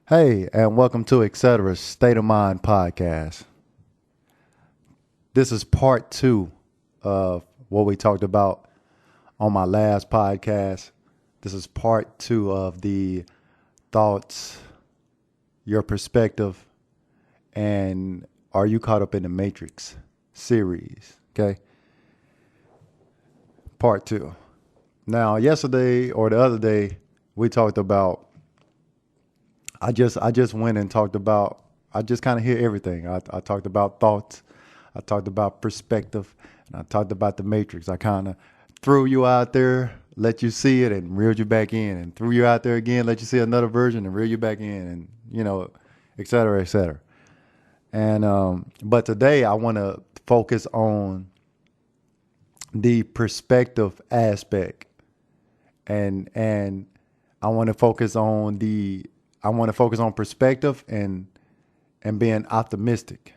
Hey, and welcome to Etcetera's State of Mind podcast. This is part two of what we talked about on my last podcast. This is part two of the thoughts, your perspective, and are you caught up in the Matrix series? Okay. Part two. Now, yesterday or the other day, we talked about I just went and talked about, I just kind of hear everything. I talked about thoughts. I talked about perspective. And I talked about the matrix. I kind of threw you out there, let you see it and reeled you back in, and threw you out there again, let you see another version and reel you back in, and, et cetera, et cetera. And, but today I want to focus on the perspective aspect, and I want to focus on perspective and being optimistic.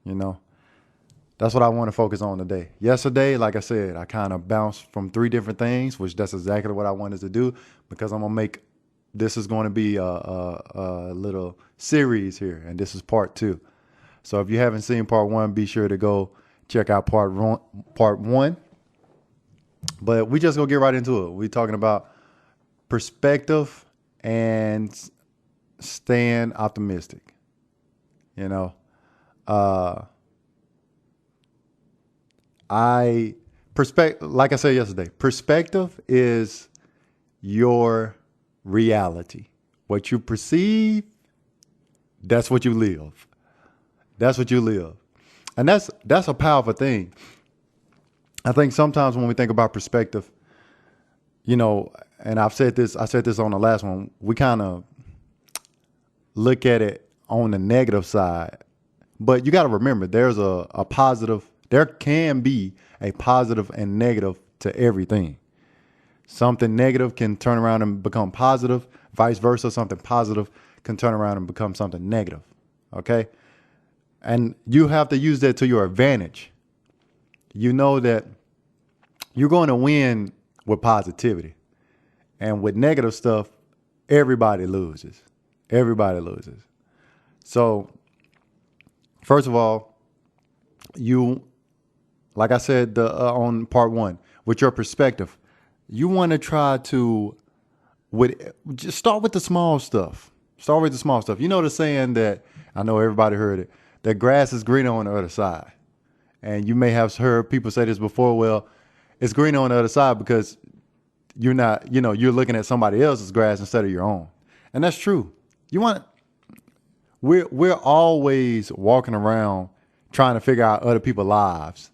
That's what I want to focus on today. Yesterday, like I said, I kind of bounced from three different things, which that's exactly what I wanted to do, because this is going to be a little series here, and this is part two. So if you haven't seen part one, be sure to go check out part one. But we just gonna get right into it. We're talking about perspective and staying optimistic. Like I said yesterday, perspective is your reality. What you perceive, that's what you live. That's what you live. And that's a powerful thing. I think sometimes when we think about perspective, and I said this on the last one, we kind of look at it on the negative side. But you got to remember, there can be a positive and negative to everything. Something negative can turn around and become positive, vice versa. Something positive can turn around and become something negative. Okay. And you have to use that to your advantage. You know that you're going to win with positivity. And with negative stuff, everybody loses. Everybody loses. So, first of all, like I said on part one, with your perspective, you want to try to just start with the small stuff. Start with the small stuff. You know the saying that, I know everybody heard it, that grass is greener on the other side. And you may have heard people say this before. Well, it's greener on the other side because you're looking at somebody else's grass instead of your own. And that's true. We're always walking around trying to figure out other people's lives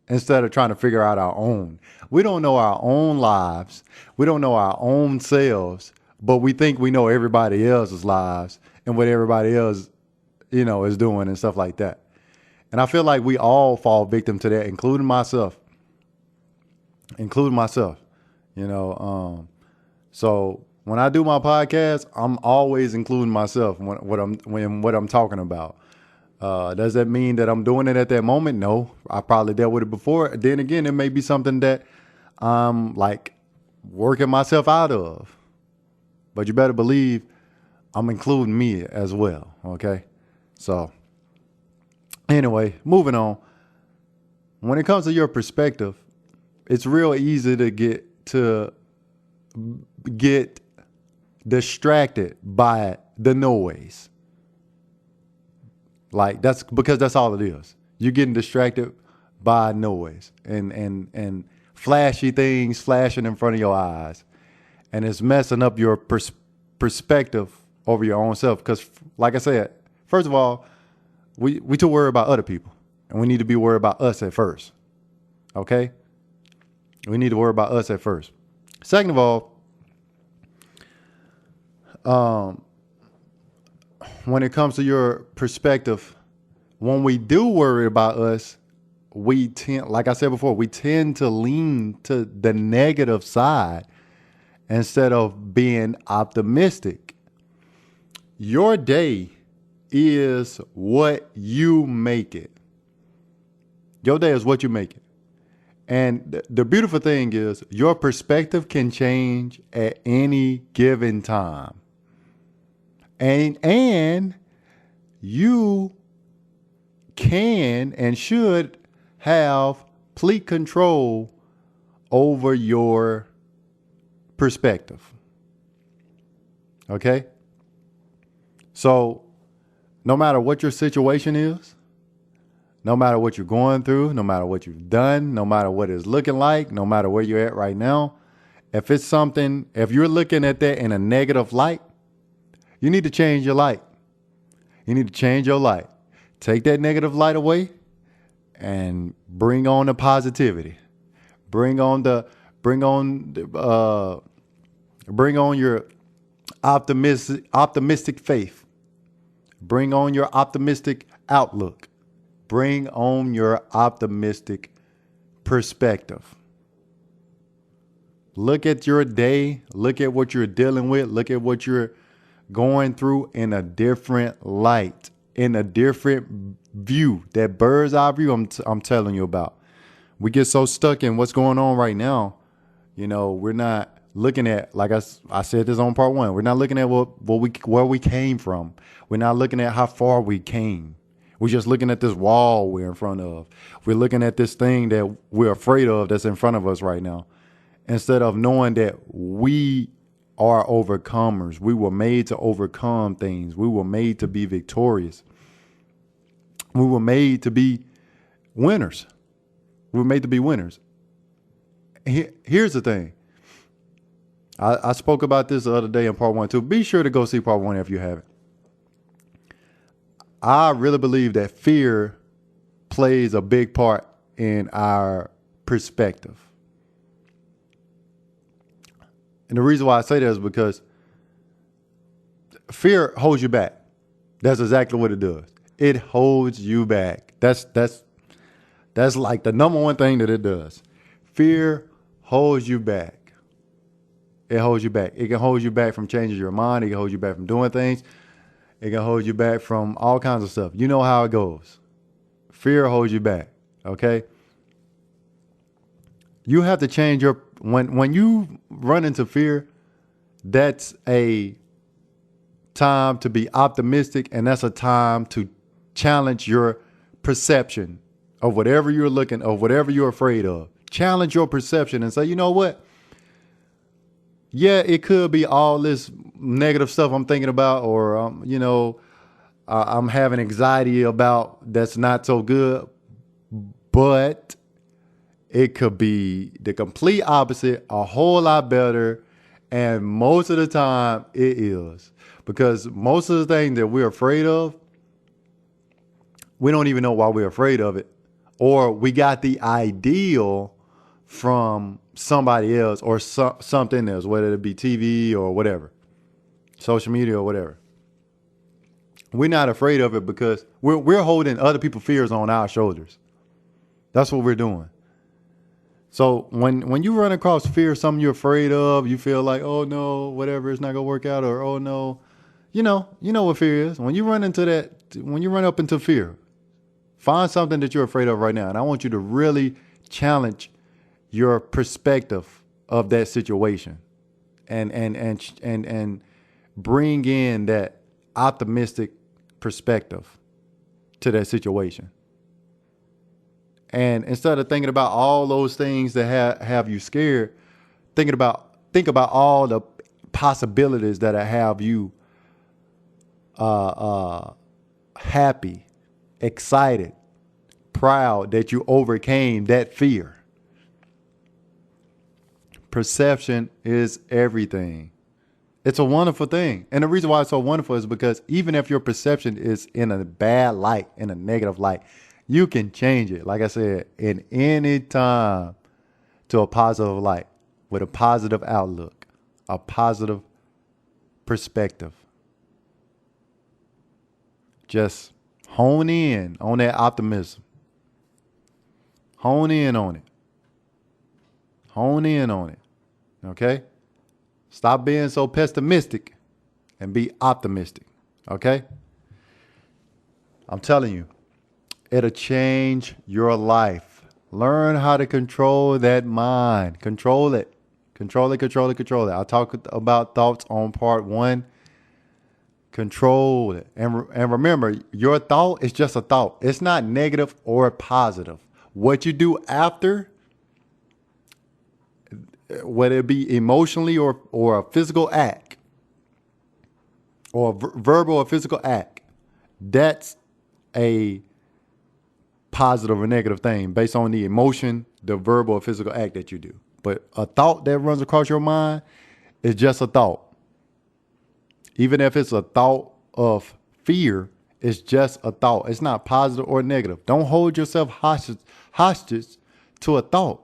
instead of trying to figure out our own. We don't know our own lives. We don't know our own selves, but we think we know everybody else's lives and what everybody else, is doing and stuff like that. And I feel like we all fall victim to that, including myself. So when I do my podcast, I'm always including myself when what I'm talking about. Does that mean that I'm doing it at that moment? No, I probably dealt with it before. Then again, it may be something that I'm like working myself out of. But you better believe I'm including me as well. Okay. So anyway, moving on. When it comes to your perspective, it's real easy to get distracted by the noise. Like that's because that's all it is. You're getting distracted by noise and flashy things flashing in front of your eyes, and it's messing up your perspective over your own self. Because, like I said, first of all, we too worry about other people, and we need to be worried about us at first. Okay, we need to worry about us at first. Second of all, when it comes to your perspective, when we do worry about us, we tend, like I said before, we tend to lean to the negative side instead of being optimistic. Your day is what you make it. Your day is what you make it. And the beautiful thing is your perspective can change at any given time. And you can and should have complete control over your perspective. Okay? So no matter what your situation is, no matter what you're going through, no matter what you've done, no matter what it's looking like, no matter where you're at right now, if you're looking at that in a negative light, you need to change your light. You need to change your light. Take that negative light away and bring on the positivity. Bring on your optimistic faith. Bring on your optimistic outlook. Bring on your optimistic perspective. Look at your day. Look at what you're dealing with. Look at what you're going through in a different light, in a different view. That bird's eye view I'm telling you about. We get so stuck in what's going on right now. We're not looking at, like I said this on part one, we're not looking at where we came from. We're not looking at how far we came. We're just looking at this wall we're in front of. We're looking at this thing that we're afraid of that's in front of us right now. Instead of knowing that we are overcomers. We were made to overcome things. We were made to be victorious. We were made to be winners. We were made to be winners. Here's the thing. I spoke about this the other day in part one too. Be sure to go see part one if you haven't. I really believe that fear plays a big part in our perspective. And the reason why I say that is because fear holds you back. That's exactly what it does. It holds you back. That's like the number one thing that it does. Fear holds you back. It holds you back. It can hold you back from changing your mind. It can hold you back from doing things. It can hold you back from all kinds of stuff. You know how it goes. Fear holds you back. Okay? You have to change when you run into fear, that's a time to be optimistic, and that's a time to challenge your perception of whatever you're afraid of. Challenge your perception and say, you know what? Yeah, it could be all this negative stuff I'm thinking about, or I'm having anxiety about that's not so good, but it could be the complete opposite, a whole lot better, and most of the time it is. Because most of the things that we're afraid of, we don't even know why we're afraid of it, or we got the ideal from somebody else or something else, whether it be TV or whatever, social media or whatever. We're not afraid of it because we're holding other people's fears on our shoulders. That's what we're doing. So when you run across fear, something you're afraid of, you feel like, oh no, whatever, it's not gonna work out, or oh no, you know what fear is. When you run up into fear, find something that you're afraid of right now, and I want you to really challenge your perspective of that situation, and bring in that optimistic perspective to that situation. And instead of thinking about all those things that have you scared, think about all the possibilities that have you happy, excited, proud that you overcame that fear. Perception is everything. It's a wonderful thing. And the reason why it's so wonderful is because even if your perception is in a bad light, in a negative light, you can change it, like I said, in any time to a positive light with a positive outlook, a positive perspective. Just hone in on that optimism. Hone in on it. Hone in on it. Okay? Stop being so pessimistic and be optimistic. Okay? I'm telling you, it'll change your life. Learn how to control that mind. Control it. Control it. I talked about thoughts on part one. Control it. And remember, your thought is just a thought. It's not negative or positive. What you do after, whether it be emotionally or a physical act, or a verbal or physical act, that's a positive or negative thing based on the emotion, the verbal or physical act that you do. But a thought that runs across your mind is just a thought. Even if it's a thought of fear, it's just a thought. It's not positive or negative. Don't hold yourself hostage to a thought.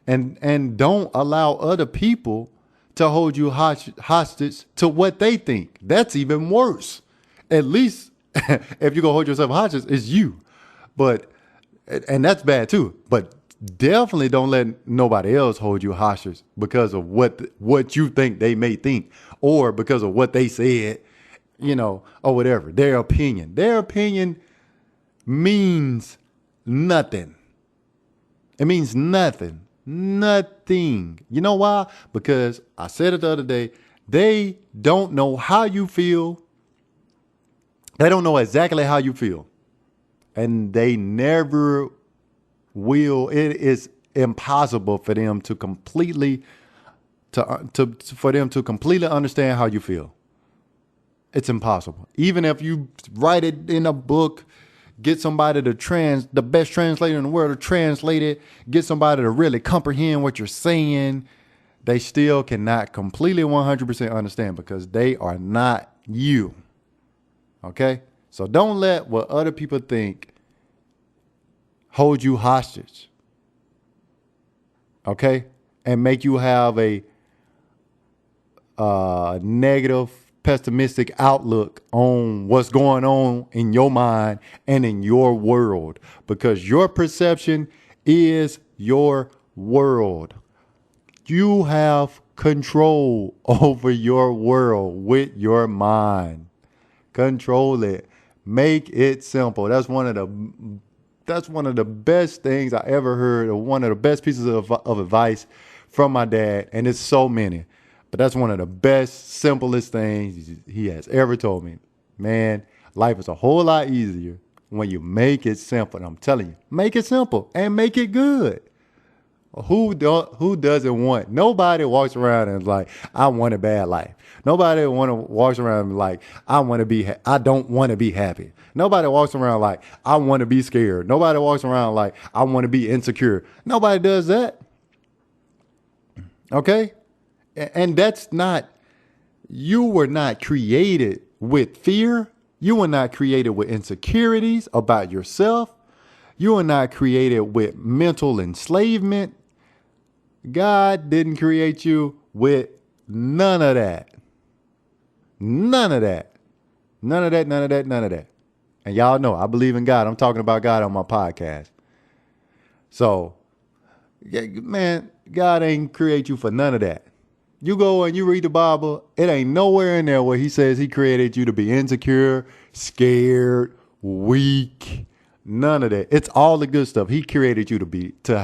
And don't allow other people to hold you hostage to what they think. That's even worse. At least if you're going to hold yourself hostage, it's you. And that's bad too. But definitely don't let nobody else hold you hostage because of what you think they may think, or because of what they said, or whatever. Their opinion. Their opinion means nothing. It means nothing. Nothing. You know why? Because I said it the other day, they don't know how you feel. They don't know exactly how you feel. And they never will. It is impossible for them to completely understand how you feel. It's impossible. Even if you write it in a book, get somebody the best translator in the world to translate it, get somebody to really comprehend what you're saying, they still cannot completely 100% understand because they are not you. Okay? So don't let what other people think hold you hostage. Okay? And make you have a negative, pessimistic outlook on what's going on in your mind and in your world, because your perception is your world. You have control over your world with your mind. Control it. Make it simple. That's one of the best things I ever heard, or one of the best pieces of advice from my dad, and it's so many. But that's one of the best, simplest things he has ever told me. Man, life is a whole lot easier when you make it simple. And I'm telling you, make it simple and make it good. Who doesn't want? Nobody walks around and is like, I want a bad life. Nobody walks around like, I don't want to be happy. Nobody walks around like, I want to be scared. Nobody walks around like, I want to be insecure. Nobody does that. Okay? And that's not, you were not created with fear. You were not created with insecurities about yourself. You were not created with mental enslavement. God didn't create you with none of that. None of that. None of that, none of that, none of that. And y'all know, I believe in God. I'm talking about God on my podcast. So, man, God ain't create you for none of that. You go and you read the Bible, it ain't nowhere in there where he says he created you to be insecure, scared, weak. None of that. It's all the good stuff. He created you to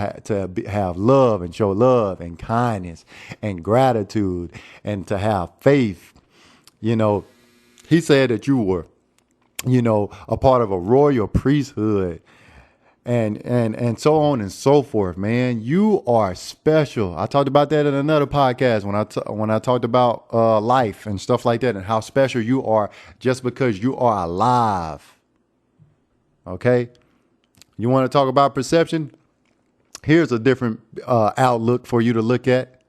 have love and show love and kindness and gratitude and to have faith. He said that you were, a part of a royal priesthood. And so on and so forth, man. You are special. I talked about that in another podcast when I talked about life and stuff like that, and how special you are just because you are alive. Okay? You want to talk about perception? Here's a different outlook for you to look at.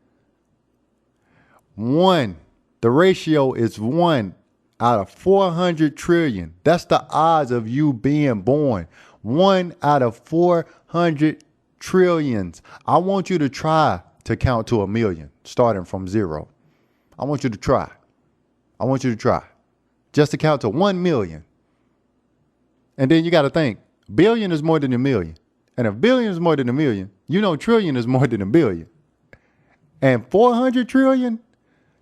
The ratio is 1 out of 400 trillion. That's the odds of you being born. 1 out of 400 trillions. I want you to try to count to 1 million, starting from 0. I want you to try. Just to count to 1 million. And then you got to think, billion is more than a million. And if billion is more than a million, trillion is more than a billion. And 400 trillion,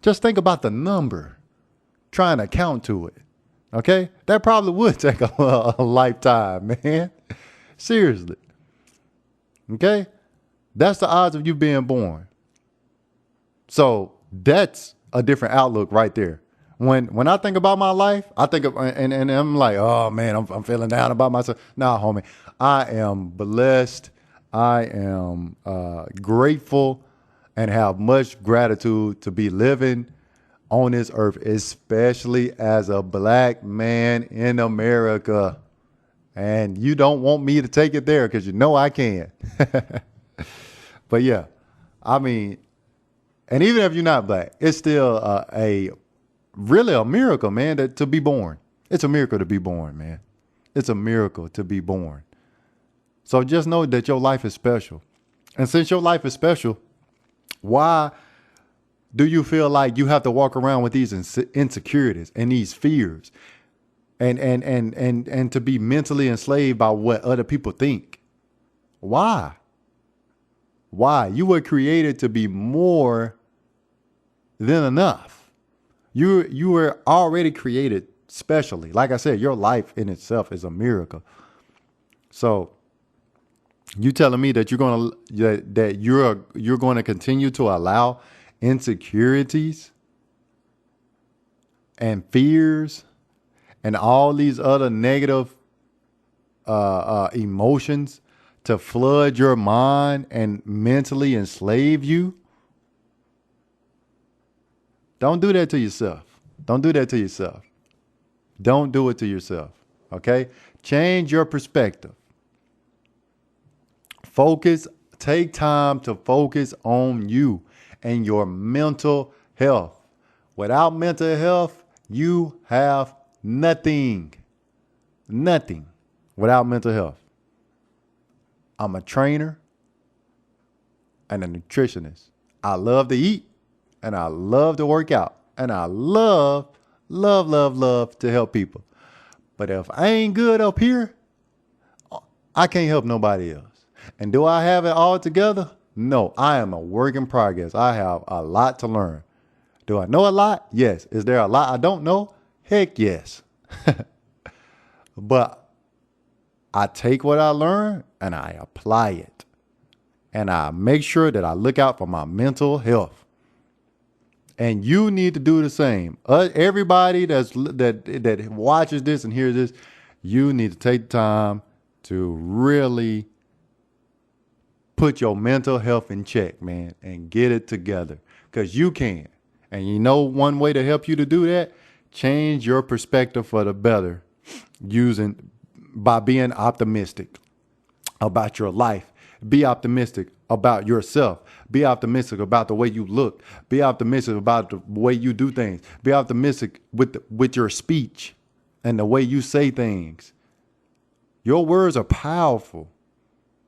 just think about the number, trying to count to it. Okay? That probably would take a lifetime, man. Seriously. Okay? That's the odds of you being born. So that's a different outlook right there. When I think about my life, I think of, and I'm like, oh man, I'm feeling down about myself. Nah, homie, I am blessed. I am grateful and have much gratitude to be living on this earth, especially as a black man in America. And you don't want me to take it there because you know I can. But yeah, I mean, and even if you're not black, it's still really a miracle, man, to be born. It's a miracle to be born, man. It's a miracle to be born. So just know that your life is special. And since your life is special, why do you feel like you have to walk around with these insecurities and these fears and to be mentally enslaved by what other people think? Why? Why? You were created to be more than enough. You were already created specially. Like I said, your life in itself is a miracle. So you telling me that you're going to continue to allow insecurities and fears and all these other negative emotions to flood your mind and mentally enslave you? Don't do that to yourself. Don't do that to yourself. Don't do it to yourself. Okay? Change your perspective. Focus. Take time to focus on you and your mental health. Without mental health, you have nothing. Nothing without mental health. I'm a trainer and a nutritionist. I love to eat and I love to work out and I love to help people. But if I ain't good up here, I can't help nobody else. And do I have it all together? No, I am a work in progress. I have a lot to learn. Do I know a lot? Yes. Is there a lot I don't know? Heck yes. But I take what I learn and I apply it. And I make sure that I look out for my mental health. And you need to do the same. Everybody that watches this and hears this, you need to take the time to really put your mental health in check, man, and get it together. Because you can. And you know one way to help you to do that? Change your perspective for the better by being optimistic about your life. Be optimistic about yourself. Be optimistic about the way you look. Be optimistic about the way you do things. Be optimistic with your speech and the way you say things. Your words are powerful.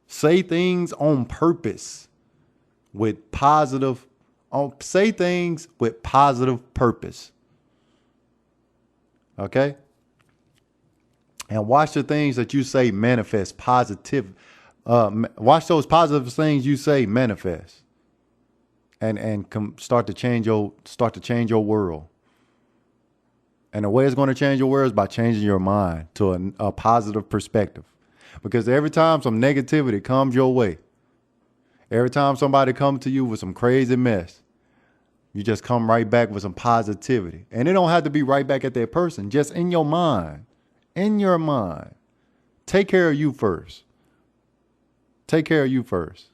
Say things on purpose with positive. Say things with positive purpose. Okay? And watch the things that you say manifest positive. Watch those positive things you say manifest. And start to change your world. And the way it's going to change your world is by changing your mind to a positive perspective. Because every time some negativity comes your way, every time somebody comes to you with some crazy mess, you just come right back with some positivity. And it don't have to be right back at that person, just in your mind. In your mind. Take care of you first. Take care of you first.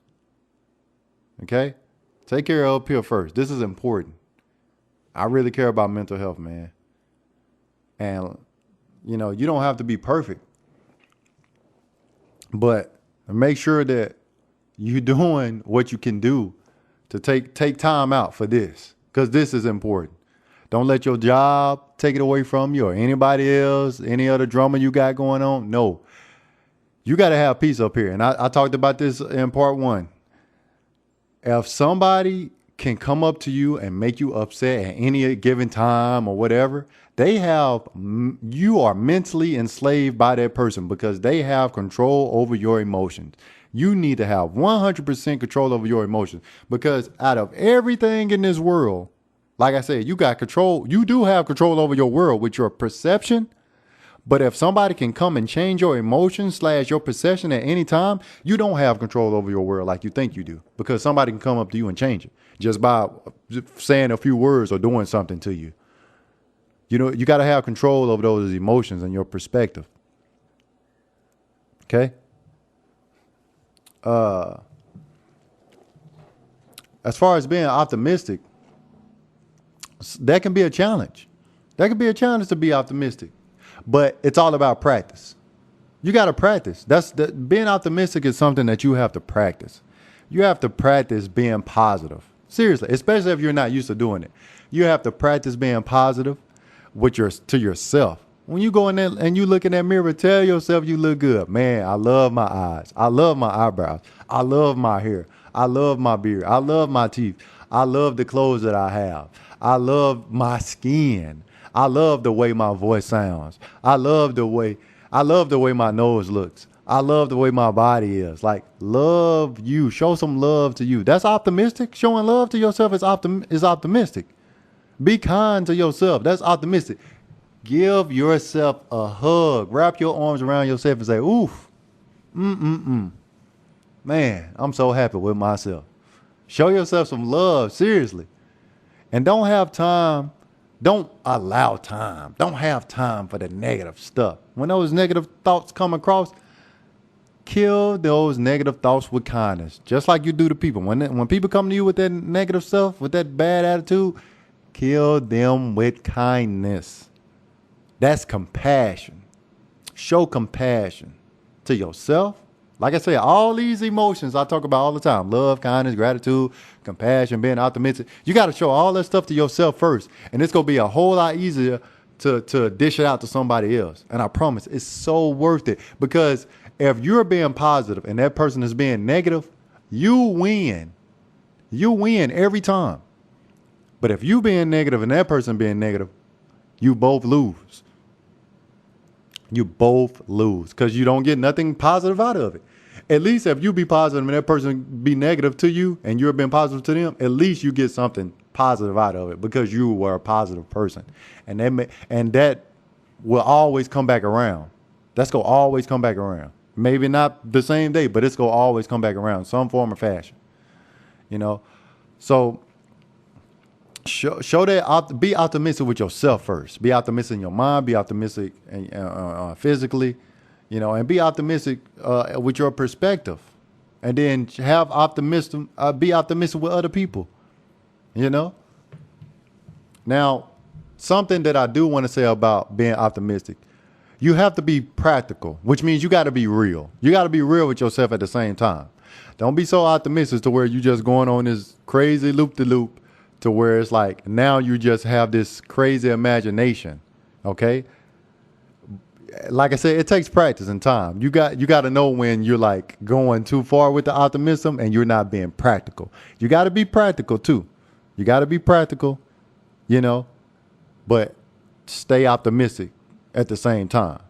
Okay? Take care of up here first. This is important. I really care about mental health, man. And, you don't have to be perfect. But make sure that you're doing what you can do to take time out for this. Because this is important. Don't let your job take it away from you or anybody else, any other drama you got going on. No. You got to have peace up here. And I talked about this in part 1. If somebody can come up to you and make you upset at any given time or whatever, you are mentally enslaved by that person because they have control over your emotions. You need to have 100% control over your emotions because out of everything in this world, like I said, you got control. You do have control over your world with your perception. But if somebody can come and change your emotions / your perception at any time, you don't have control over your world like you think you do because somebody can come up to you and change it just by saying a few words or doing something to you. You know, you got to have control over those emotions and your perspective. Okay? As far as being optimistic, that can be a challenge. That can be a challenge to be optimistic. But it's all about practice. You got to practice. Being optimistic is something that you have to practice. You have to practice being positive. Seriously, especially if you're not used to doing it. You have to practice being positive to yourself. When you go in there and you look in that mirror, tell yourself you look good. Man, I love my eyes. I love my eyebrows. I love my hair. I love my beard. I love my teeth. I love the clothes that I have. I love my skin. I love the way my voice sounds. I love the way my nose looks. I love the way my body is. Like, love you. Show some love to you. That's optimistic. Showing love to yourself is optimistic. Be kind to yourself. That's optimistic. Give yourself a hug. Wrap your arms around yourself and say, oof. Man, I'm so happy with myself. Show yourself some love. Seriously. And don't have time. Don't allow time. Don't have time for the negative stuff. When those negative thoughts come across, kill those negative thoughts with kindness. Just like you do to people. When people come to you with that negative stuff, with that bad attitude, kill them with kindness. That's compassion. Show compassion to yourself. Like I said, all these emotions I talk about all the time. Love, kindness, gratitude, compassion, being optimistic. You got to show all that stuff to yourself first. And it's going to be a whole lot easier to dish it out to somebody else. And I promise it's so worth it. Because if you're being positive and that person is being negative, you win. You win every time. But if you being negative and that person being negative, you both lose. You both lose because you don't get nothing positive out of it. At least if you be positive and that person be negative to you and you're being positive to them, at least you get something positive out of it because you were a positive person. And that will always come back around. That's going to always come back around. Maybe not the same day, but it's going to always come back around, some form or fashion. You know? So show that, be optimistic with yourself first. Be optimistic in your mind, be optimistic physically, you know, and be optimistic with your perspective. And then have optimism, be optimistic with other people, you know. Now, something that I do want to say about being optimistic, you have to be practical, which means you got to be real. You got to be real with yourself at the same time. Don't be so optimistic to where you just going on this crazy loop-de-loop to where it's like now you just have this crazy imagination, okay? Like I said, it takes practice and time. You got to know when you're like going too far with the optimism and you're not being practical. You got to be practical too. You got to be practical, you know, but stay optimistic at the same time.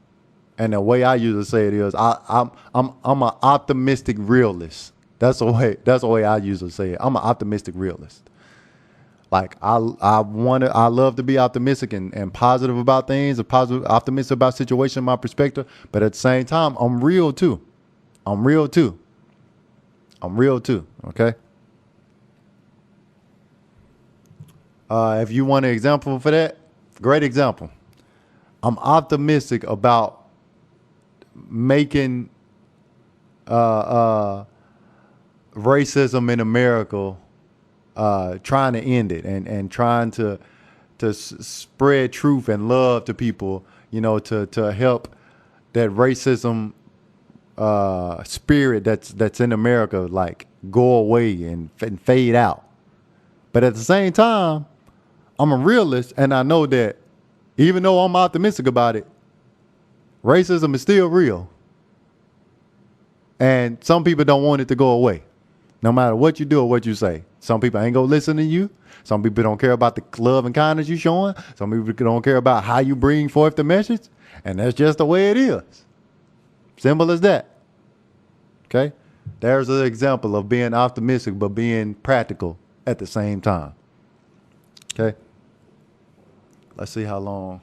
And the way I usually say it is, I'm an optimistic realist. That's the way I usually say it. I'm an optimistic realist. Like I love to be optimistic and positive about things, optimistic about situation, my perspective. But at the same time, I'm real too. Okay. If you want an example for that, great example. I'm optimistic about making racism in America. Trying to end it and trying to spread truth and love to people, you know, to help that racism spirit that's in America like go away and fade out. But at the same time, I'm a realist and I know that even though I'm optimistic about it, racism is still real. And some people don't want it to go away. No matter what you do or what you say. Some people ain't gonna listen to you. Some people don't care about the love and kindness you showing. Some people don't care about how you bring forth the message. And that's just the way it is. Simple as that. Okay? There's an example of being optimistic but being practical at the same time. Okay? Let's see how long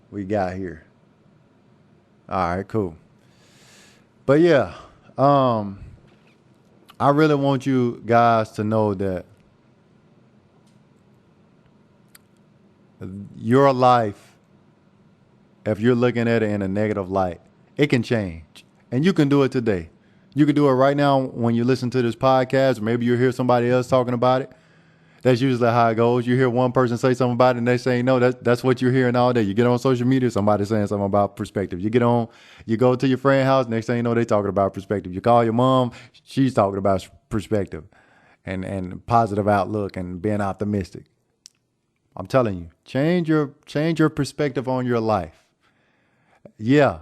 we got here. All right, cool. But yeah, I really want you guys to know that your life if you're looking at it in a negative light, it can change. And you can do it today. You can do it right now when you listen to this podcast. Maybe you hear somebody else talking about it. That's usually how it goes. You hear one person say something about it and they say, no, that's what you're hearing all day. You get on social media, somebody saying something about perspective. You go to your friend's house, next thing you know, they talking about perspective. You call your mom, she's talking about perspective and positive outlook and being optimistic. I'm telling you, change your perspective on your life. Yeah,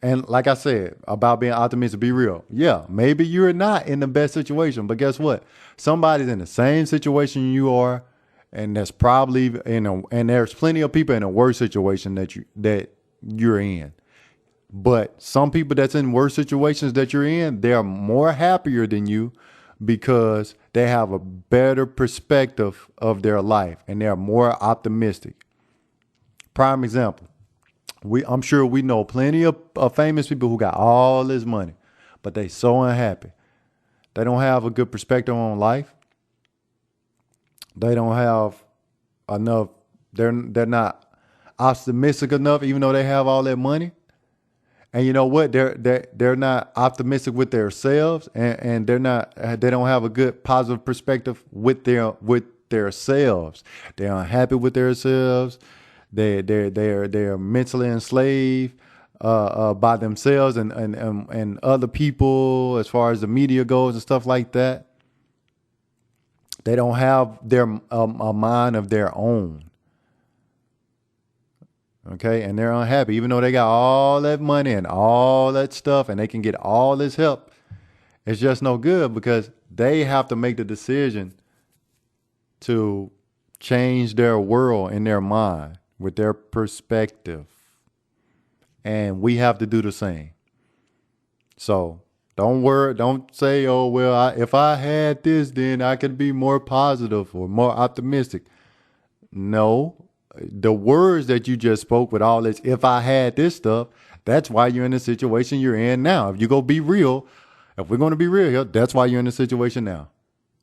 and like I said about being optimistic, be real. Yeah, maybe you're not in the best situation, but guess what? Somebody's in the same situation you are, and that's probably and there's plenty of people in a worse situation that you're in. But some people that's in worse situations that you're in, they're more happier than you because they have a better perspective of their life and they're more optimistic. Prime example. I'm sure we know plenty of famous people who got all this money, but they so unhappy. They don't have a good perspective on life. They don't have enough. They're not optimistic enough, even though they have all that money. And you know what? They're not optimistic with themselves, and they don't have a good positive perspective with their selves. They're unhappy with themselves. They're mentally enslaved by themselves and other people as far as the media goes and stuff like that. They don't have a mind of their own. Okay, and they're unhappy, even though they got all that money and all that stuff, and they can get all this help. It's just no good because they have to make the decision to change their world in their mind with their perspective. And we have to do the same. So don't worry. Don't say, oh, well, if I had this, then I could be more positive or more optimistic. No, the words that you just spoke with all this, if I had this stuff, that's why you're in the situation you're in now. If you go be real, if we're going to be real here, that's why you're in the situation now.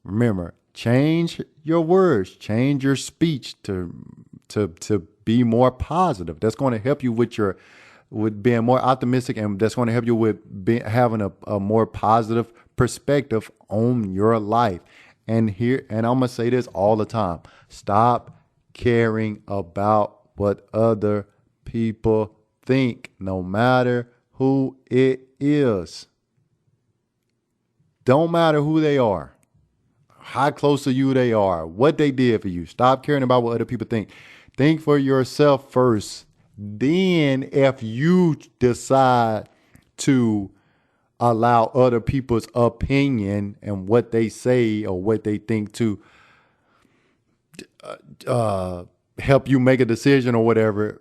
Remember, change your words, change your speech to be more positive. That's going to help you with being more optimistic, and that's going to help you with having a more positive perspective on your life. And I'm going to say this all the time. Stop caring about what other people think, no matter who it is. Don't matter who they are, how close to you they are, what they did for you. Stop caring about what other people think. Think for yourself first. Then if you decide to allow other people's opinion and what they say or what they think to help you make a decision or whatever,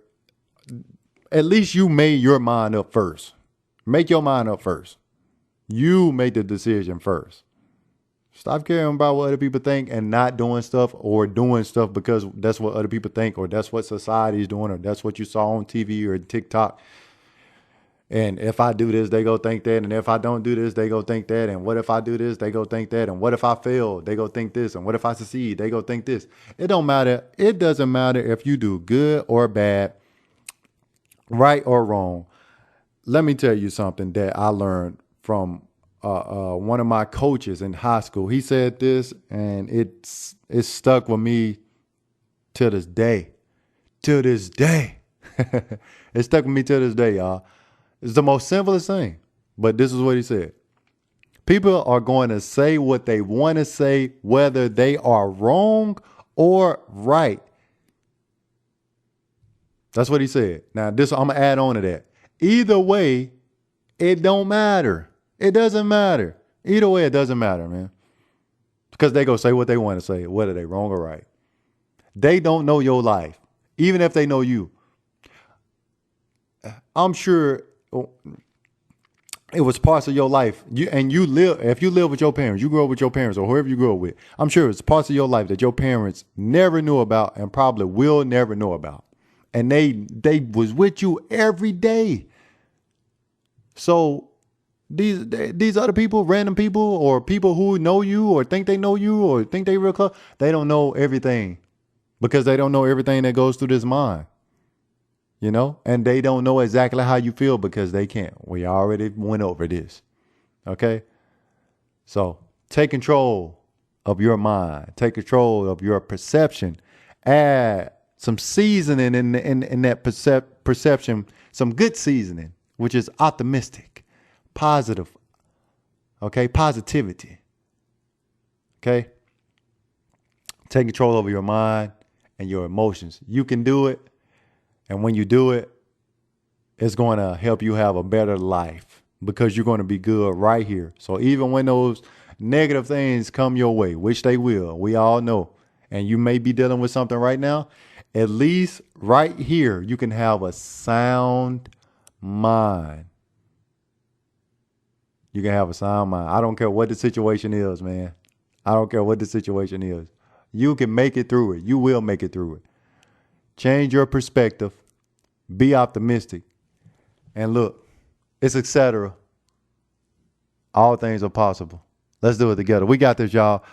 at least you made your mind up first. Make your mind up first. You make the decision first. Stop caring about what other people think and not doing stuff or doing stuff because that's what other people think or that's what society is doing or that's what you saw on TV or TikTok. And if I do this, they go think that. And if I don't do this, they go think that. And what if I do this, they go think that. And what if I fail, they go think this. And what if I succeed, they go think this. It don't matter. It doesn't matter if you do good or bad, right or wrong. Let me tell you something that I learned from one of my coaches in high school. He said this, and it's stuck with me to this day. To this day. It stuck with me to this day, y'all. It's the most simplest thing, but this is what he said. People are going to say what they want to say, whether they are wrong or right. That's what he said. Now, this I'm going to add on to that. Either way, it don't matter. It doesn't matter. Either way, it doesn't matter, man. Because they go say what they want to say, whether they wrong or right. They don't know your life, even if they know you. I'm sure it was parts of your life. If you live with your parents, you grew up with your parents or whoever you grew up with, I'm sure it's parts of your life that your parents never knew about and probably will never know about. And they was with you every day. So these other people, random people or people who know you or think they know you or think they real close, they don't know everything because they don't know everything that goes through this mind. and they don't know exactly how you feel because they can't. We already went over this. Okay. So take control of your mind, take control of your perception, add some seasoning in that perception, some good seasoning, which is optimistic, positive. Okay. Positivity. Okay. Take control over your mind and your emotions. You can do it. And when you do it, it's going to help you have a better life because you're going to be good right here. So even when those negative things come your way, which they will, we all know, and you may be dealing with something right now, at least right here, you can have a sound mind. You can have a sound mind. I don't care what the situation is, man. I don't care what the situation is. You can make it through it. You will make it through it. Change your perspective. Be optimistic. And look, it's etc. All things are possible. Let's do it together. We got this, y'all.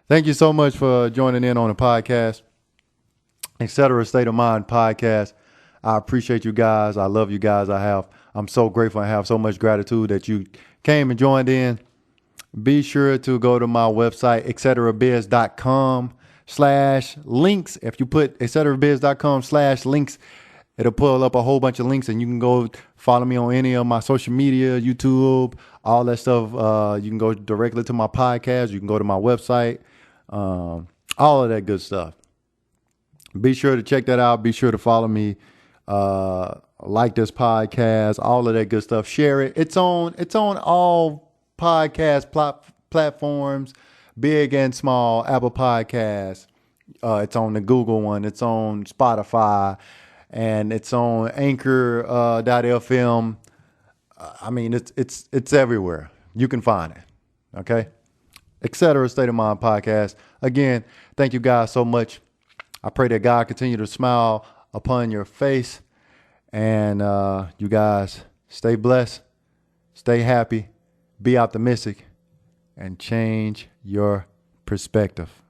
Thank you so much for joining in on the podcast. Etcetera State of Mind podcast. I appreciate you guys. I love you guys. I'm so grateful and have so much gratitude that you came and joined in. Be sure to go to my website, etceterabiz.com/links. If you put etceterabiz.com/links, it'll pull up a whole bunch of links and you can go follow me on any of my social media, YouTube, all that stuff. You can go directly to my podcast. You can go to my website, all of that good stuff. Be sure to check that out. Be sure to follow me, like this podcast, all of that good stuff. Share it. It's on all podcast platforms, big and small. Apple Podcasts. It's on the Google one. It's on Spotify, and it's on Anchor.fm. I mean, it's everywhere. You can find it. Okay. Etcetera State of Mind podcast. Again, thank you guys so much. I pray that God continue to smile upon your face, and you guys stay blessed, stay happy, be optimistic, and change your perspective.